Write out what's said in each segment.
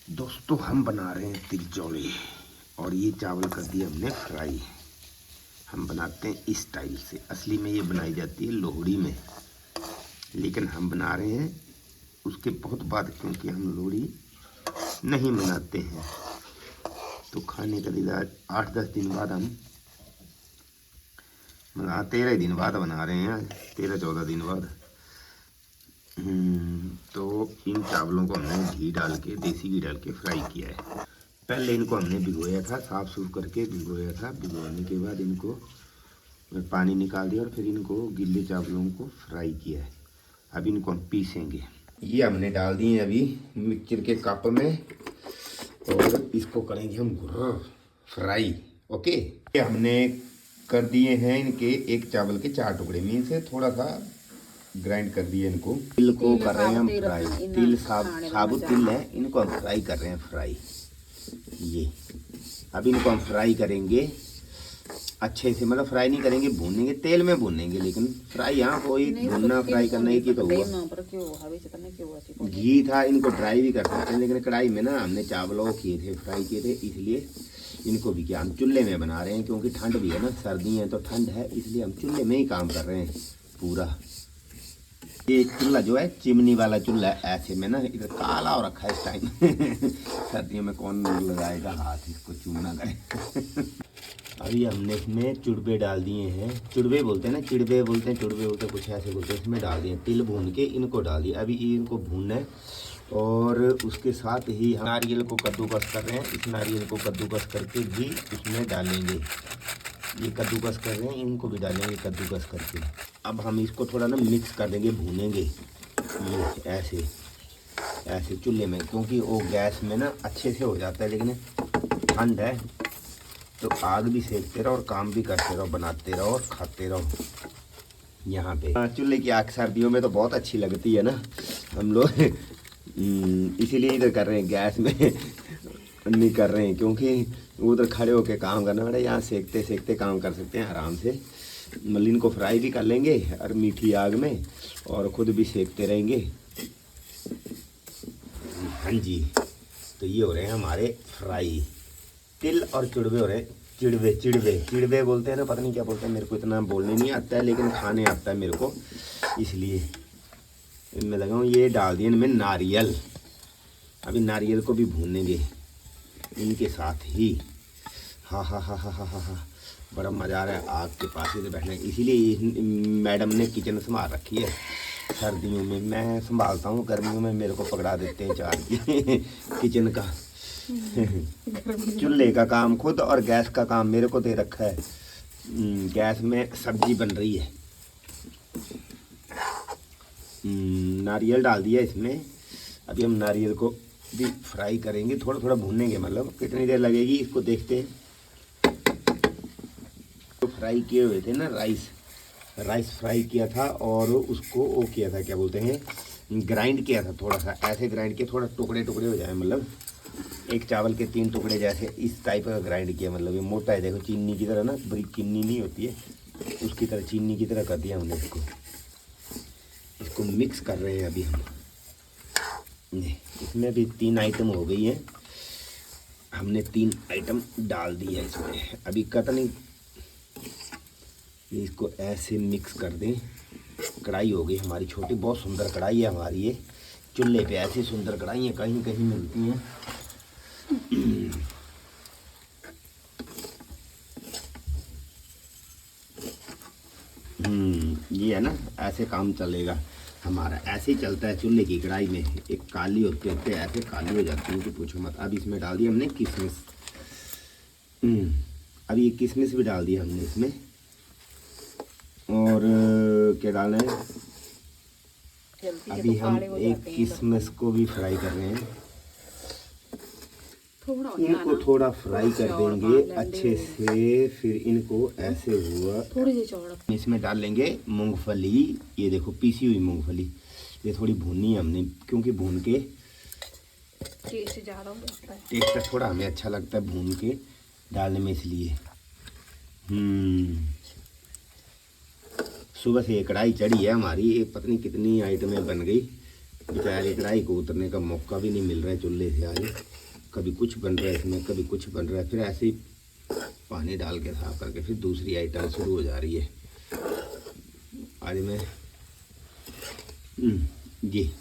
दोस्तों हम बना रहे हैं तिल चौले और ये चावल कर दिया हमने फ्राई। हम बनाते हैं इस स्टाइल से। असली में ये बनाई जाती है लोहड़ी में, लेकिन हम बना रहे हैं उसके बहुत बाद, क्योंकि हम लोहड़ी नहीं मनाते हैं। तो खाने का दिन 8-10 दिन बाद हम 13 दिन बाद बना रहे हैं, 13-14 दिन बाद। तो इन चावलों को हमने घी डाल के, देसी घी डाल के फ्राई किया है। पहले इनको हमने भिगोया था, साफ सूफ करके भिगोया था। भिगोने के बाद इनको पानी निकाल दिया और फिर इनको गिल्ले चावलों को फ्राई किया है। अब इनको हम पीसेंगे। ये हमने डाल दिए अभी मिक्सचर के कप में और इसको करेंगे हम फ्राई। ओके, ये हमने कर दिए हैं इनके एक चावल के 4 टुकड़े, मीन से थोड़ा सा ग्राइंड कर दिए इनको। तिल को कर रहे हैं हम फ्राई। तिल साबुत तिल है, इनको हम फ्राई कर रहे हैं फ्राई। ये अब इनको हम फ्राई करेंगे अच्छे से, मतलब फ्राई नहीं करेंगे, भूनेंगे, तेल में भूनेंगे। लेकिन फ्राई यहाँ कोई भूनना फ्राई करना ही की तो हुआ। घी था, इनको ड्राई भी कर सकते हैं, लेकिन कढ़ाई में ना हमने चावलों को किए थे, फ्राई किए थे, इसलिए इनको भी क्या हम चूल्हे में बना रहे हैं। क्योंकि ठंड भी है ना, सर्दी है तो ठंड है, इसलिए हम चूल्हे में ही काम कर रहे हैं पूरा। ये चूल्हा जो है चिमनी वाला चूल्हा है, ऐसे में ना इधर काला हो रखा है इस टाइम। सर्दियों में कौन लगाएगा हाथ, इसको चूना करे। अभी हमने इसमें चुड़बे डाल दिए हैं। चुड़बे बोलते हैं ना, चिड़बे बोलते हैं, चुड़बे बोलते हैं, कुछ ऐसे बोलते हैं। इसमें डाल दिए तिल भून के, इनको डाल दिया। अभी इनको भूनना है और उसके साथ ही हम नारियल को कद्दूकस कर रहे हैं। इस नारियल को कद्दूकस करके भी इसमें डालेंगे। ये कद्दूकस कर रहे हैं, इनको भी डालेंगे कद्दूकस करके। अब हम इसको थोड़ा ना मिक्स कर देंगे, भूनेंगे ये ऐसे ऐसे चूल्हे में, क्योंकि वो गैस में ना अच्छे से हो जाता है। लेकिन ठंड है तो आग भी सेकते रहो और काम भी करते रहो, बनाते रहो और खाते रहो। यहाँ पे चूल्हे की आग सर्दियों में तो बहुत अच्छी लगती है ना, हम लोग इसीलिए इधर कर रहे हैं, गैस में नहीं कर रहे हैं, क्योंकि उधर खड़े होके काम करना पड़े। यहाँ सेकते सेकते काम कर सकते हैं आराम से। मलिन को फ्राई भी कर लेंगे और मीठी आग में, और ख़ुद भी सेकते रहेंगे। हाँ जी, तो ये हो रहे हैं हमारे फ्राई। तिल और चुड़बे हो रहे हैं, चिड़वे चिड़वे चिड़वे बोलते हैं ना, पता नहीं क्या बोलते हैं, मेरे को इतना बोलने नहीं आता है, लेकिन खाने आता है मेरे को, इसलिए इनमें लगा हूँ। ये डाल दिए इनमें नारियल। अभी नारियल को भी भूनेंगे इनके साथ ही। हाँ हाँ हाँ हाँ हाँ हाँ हाँ, बड़ा मज़ा आ रहा है आग के पास से बैठने। इसीलिए मैडम ने किचन संभाल रखी है। सर्दियों में मैं संभालता हूँ, गर्मियों में मेरे को पकड़ा देते हैं चार्ज किचन का। चूल्हे का काम खुद और गैस का काम मेरे को दे रखा है। गैस में सब्जी बन रही है। नारियल डाल दिया इसमें। अभी हम नारियल को भी फ्राई करेंगे, थोड़ा थोड़ा भूनेंगे, मतलब कितनी देर लगेगी इसको देखते हैं। तो फ्राई किए हुए थे ना राइस फ्राई किया था, और उसको वो किया था, क्या बोलते हैं, ग्राइंड किया था। थोड़ा सा ऐसे ग्राइंड किया, थोड़ा टुकड़े टुकड़े हो जाए, मतलब एक चावल के 3 टुकड़े जैसे, इस टाइप का ग्राइंड किया। मतलब ये मोटा है, देखो चीनी की तरह ना, बड़ी चीनी नहीं होती है उसकी तरह, चीनी की तरह कर दिया हमने इसको मिक्स कर रहे हैं अभी हम। इसमें भी 3 आइटम हो गई है, हमने 3 आइटम डाल दी है इसमें। अभी कतनी इसको ऐसे मिक्स कर दें। कढ़ाई हो गई हमारी छोटी, बहुत सुंदर कढ़ाई है हमारी ये। चूल्हे पे ऐसी सुंदर कढ़ाई है कहीं कहीं मिलती हैं। ये है ना, ऐसे काम चलेगा हमारा, ऐसे ही चलता है चूल्हे की कढ़ाई में। एक काली होते होते ऐसे काली हो जाती है कि पूछो मत। अब इसमें डाल दिया हमने किशमिश। अब ये किशमिश भी डाल दिया हमने इसमें। और क्या डालें, अभी हम एक किशमिश को भी फ्राई कर रहे हैं। इनको थोड़ा फ्राई कर देंगे अच्छे से, फिर इनको ऐसे हुआ इसमें डाल लेंगे मूंगफली। ये देखो पीसी हुई मूंगफली, ये थोड़ी भूनी है हमने, क्योंकि भून के टेस्ट थोड़ा हमें अच्छा लगता है भून के डालने में, इसलिए। सुबह से ये कढ़ाई चढ़ी है हमारी, ये पता नहीं कितनी आइटमें बन गई। बेचारे कढ़ाई को उतरने का मौका भी नहीं मिल रहा है चूल्हे से आज। कभी कुछ बन रहा है इसमें, कभी कुछ बन रहा है, फिर ऐसे ही पानी डाल के साफ करके फिर दूसरी आइटम शुरू हो जा रही है। आज मैं जी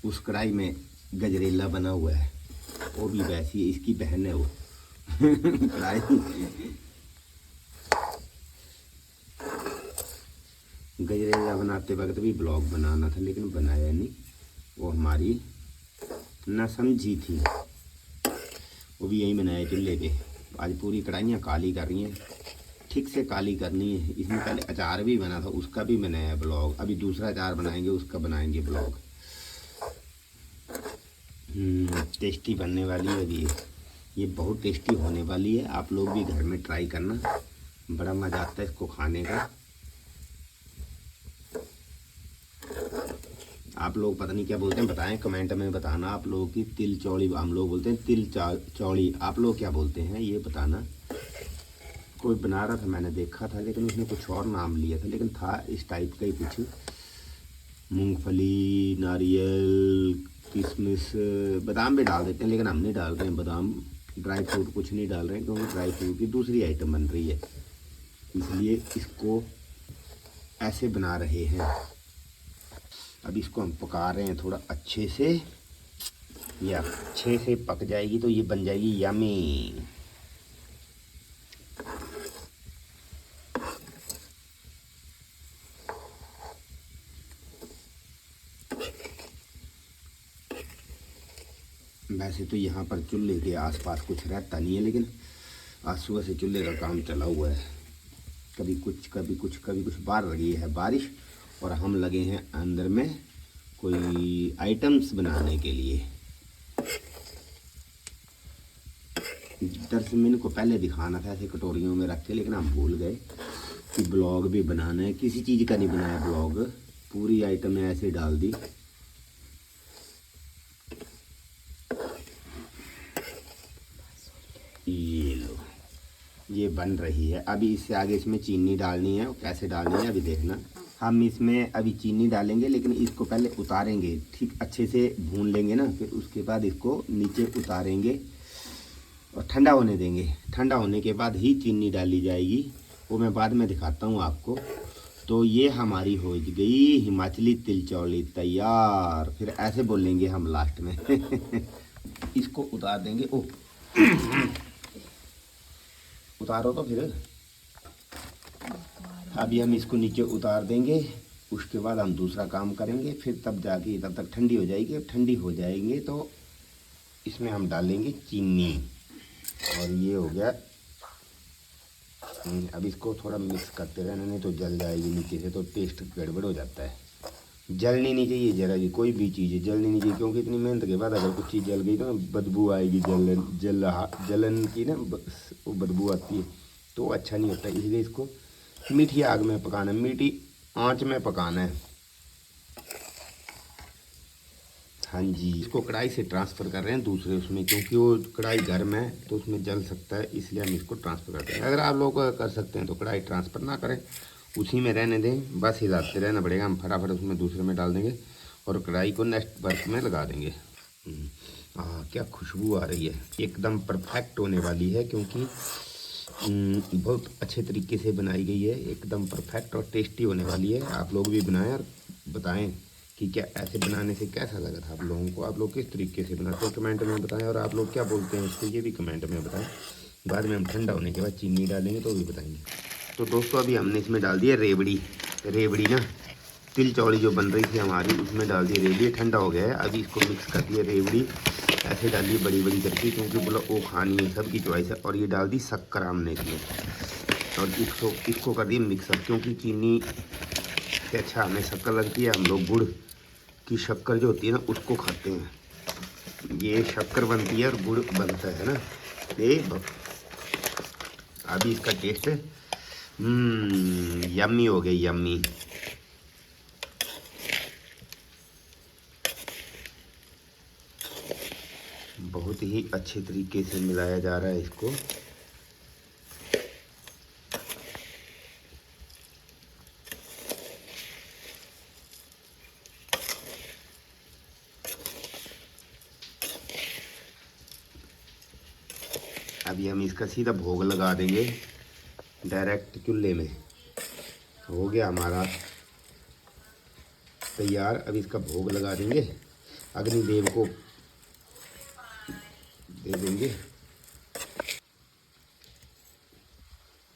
उस कढ़ाई में गजरेला बना हुआ है, वो भी वैसी है, इसकी बहन है वो कढ़ाई। गजरेला बनाते वक्त भी ब्लॉग बनाना था लेकिन बनाया नहीं, वो हमारी ना समझी थी, वो भी यही बनाया चूल्हे पे। आज पूरी कढ़ाइयाँ काली कर रही हैं, ठीक से काली करनी है। इसमें पहले अचार भी बना था, उसका भी बनाया ब्लॉग। अभी दूसरा अचार बनाएंगे, उसका बनाएंगे ब्लॉग। टेस्टी बनने वाली है अभी ये बहुत टेस्टी होने वाली है। आप लोग भी घर में ट्राई करना, बड़ा मज़ा आता है इसको खाने का। आप लोग पता नहीं क्या बोलते हैं, बताएं कमेंट में बताना। आप लोगों की तिल चौड़ी, हम लोग बोलते हैं तिल चौड़ी, आप लोग क्या बोलते हैं ये बताना। कोई बना रहा था, मैंने देखा था, लेकिन उसने कुछ और नाम लिया था, लेकिन था इस टाइप का ही कुछ। मूंगफली, नारियल, किशमिश, बादाम भी डाल देते हैं, लेकिन हम नहीं डाल रहे हैं बादाम, ड्राई फ्रूट कुछ नहीं डाल रहे हैं, क्योंकि ड्राई फ्रूट की दूसरी आइटम बन रही है, इसलिए इसको ऐसे बना रहे हैं। अब इसको हम पका रहे हैं थोड़ा अच्छे से, या अच्छे से पक जाएगी तो ये बन जाएगी यमी। वैसे तो यहाँ पर चूल्हे के आसपास कुछ रहता नहीं है, लेकिन आज सुबह से चूल्हे का काम चला हुआ है। कभी कुछ कभी कुछ कभी कुछ, बाहर लगी है बारिश और हम लगे हैं अंदर में कोई आइटम्स बनाने के लिए। दरअसल मैंने को पहले दिखाना था ऐसे कटोरियों में रख के, लेकिन हम भूल गए कि ब्लॉग भी बनाना है। किसी चीज़ का नहीं बनाया ब्लॉग, पूरी आइटम ऐसे डाल दी। ये लो, ये बन रही है। अभी इससे आगे इसमें चीनी डालनी है, कैसे डालनी है अभी देखना। हम इसमें अभी चीनी डालेंगे, लेकिन इसको पहले उतारेंगे, ठीक अच्छे से भून लेंगे ना, फिर उसके बाद इसको नीचे उतारेंगे और ठंडा होने देंगे। ठंडा होने के बाद ही चीनी डाली जाएगी, वो मैं बाद में दिखाता हूँ आपको। तो ये हमारी हो गई हिमाचली तिल चौली तैयार। फिर ऐसे बोलेंगे हम लास्ट में इसको उतार देंगे। ओ उतारो तो फिर। अभी हम इसको नीचे उतार देंगे, उसके बाद हम दूसरा काम करेंगे, फिर तब जाके, तब तक ठंडी हो जाएगी। अब ठंडी हो जाएंगे तो इसमें हम डालेंगे चीनी, और ये हो गया। अब इसको थोड़ा मिक्स करते रहना, नहीं तो जल जाएगी नीचे से, तो टेस्ट गड़बड़ हो जाता है। जलनी नहीं चाहिए जरा भी, कोई भी चीज़ जलनी नहीं चाहिए, क्योंकि इतनी मेहनत के बाद अगर कुछ चीज़ जल गई तो बदबू आएगी, जलन की ना वो बदबू आती है, तो अच्छा नहीं होता। इसलिए इसको मीठी आग में पकाना है, मीठी आंच में पकाना है। हाँ जी, इसको कढ़ाई से ट्रांसफ़र कर रहे हैं दूसरे उसमें, क्योंकि वो कढ़ाई गर्म है तो उसमें जल सकता है, इसलिए हम इसको ट्रांसफ़र करते हैं। अगर आप लोग कर सकते हैं तो कढ़ाई ट्रांसफ़र ना करें, उसी में रहने दें, बस हिलाते रहना पड़ेगा। हम फटाफट उसमें दूसरे में डाल देंगे और कढ़ाई को नेक्स्ट बर्त में लगा देंगे। क्या खुशबू आ रही है, एकदम परफेक्ट होने वाली है, क्योंकि बहुत अच्छे तरीके से बनाई गई है, एकदम परफेक्ट और टेस्टी होने वाली है। आप लोग भी बनाएं और बताएं कि क्या ऐसे बनाने से कैसा लगा था आप लोगों को, आप लोग किस तरीके से बनाते हैं कमेंट में बताएं, और आप लोग क्या बोलते हैं इसको ये भी कमेंट में बताएं। बाद में हम ठंडा होने के बाद चीनी डालेंगे तो भी बताएंगे। तो दोस्तों अभी हमने इसमें डाल दिया रेवड़ी ना, तिल चौड़ी जो बन रही थी हमारी, उसमें डाल दी रेवड़ी। ठंडा हो गया है, अभी इसको मिक्स कर दिया रेवड़ी, ऐसे डाल दी बड़ी बड़ी करके, क्योंकि बोला वो खानी है, सबकी चॉइस है। और ये डाल दी शक्कर हमने इसमें, और इसको कर दिया मिक्सअप, क्योंकि चीनी से अच्छा हमें शक्कर लगती है। हम लोग गुड़ की शक्कर जो होती है ना उसको खाते हैं, ये शक्कर बनती है और गुड़ बनता है ना ये। अभी इसका टेस्ट यम्मी हो गया, यम्मी। बहुत ही अच्छे तरीके से मिलाया जा रहा है इसको। अभी हम इसका सीधा भोग लगा देंगे डायरेक्ट चूल्हे में। हो गया हमारा तैयार। अब इसका भोग लगा देंगे, अग्निदेव को दे देंगे।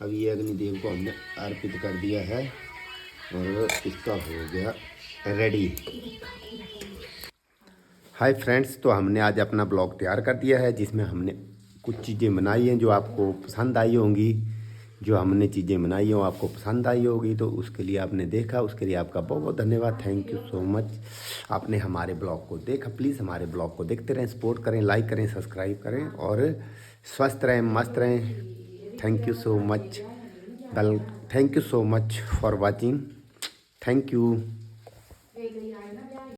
अब ये अग्निदेव को हमने अर्पित कर दिया है और इसका हो गया रेडी। हाय फ्रेंड्स, तो हमने आज अपना ब्लॉग तैयार कर दिया है जिसमें हमने कुछ चीज़ें बनाई हैं जो आपको पसंद आई होंगी। जो हमने चीज़ें बनाई हैं वो आपको पसंद आई होगी, तो उसके लिए आपने देखा, उसके लिए आपका बहुत बहुत धन्यवाद। Thank you so much. आपने हमारे ब्लॉग को देखा। प्लीज़ हमारे ब्लॉग को देखते रहें, सपोर्ट करें, लाइक करें, सब्सक्राइब करें और स्वस्थ रहें, मस्त रहें। Thank you so much. Thank you so much for watching. Thank you.